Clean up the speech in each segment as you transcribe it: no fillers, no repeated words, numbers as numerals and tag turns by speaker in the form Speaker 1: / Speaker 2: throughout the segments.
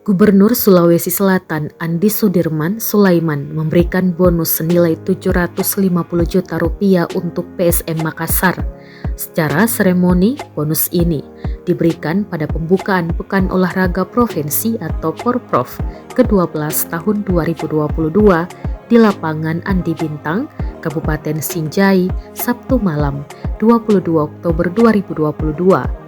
Speaker 1: Gubernur Sulawesi Selatan Andi Sudirman Sulaiman memberikan bonus senilai 750 juta rupiah untuk PSM Makassar. Secara seremoni, bonus ini diberikan pada pembukaan Pekan Olahraga Provinsi atau Porprov ke-12 tahun 2022 di lapangan Andi Bintang, Kabupaten Sinjai, Sabtu malam 22 Oktober 2022.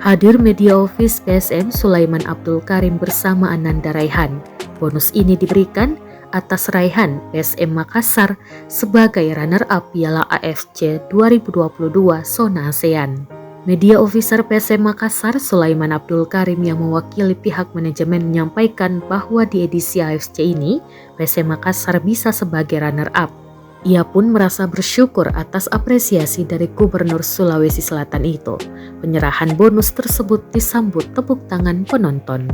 Speaker 1: Hadir Media Office PSM Sulaiman Abdul Karim bersama Ananda Raihan. Bonus ini diberikan atas raihan PSM Makassar sebagai runner-up Piala AFC 2022 Zona ASEAN. Media Officer PSM Makassar Sulaiman Abdul Karim yang mewakili pihak manajemen menyampaikan bahwa di edisi AFC ini PSM Makassar bisa sebagai runner-up. Ia pun merasa bersyukur atas apresiasi dari Gubernur Sulawesi Selatan itu. Penyerahan bonus tersebut disambut tepuk tangan penonton.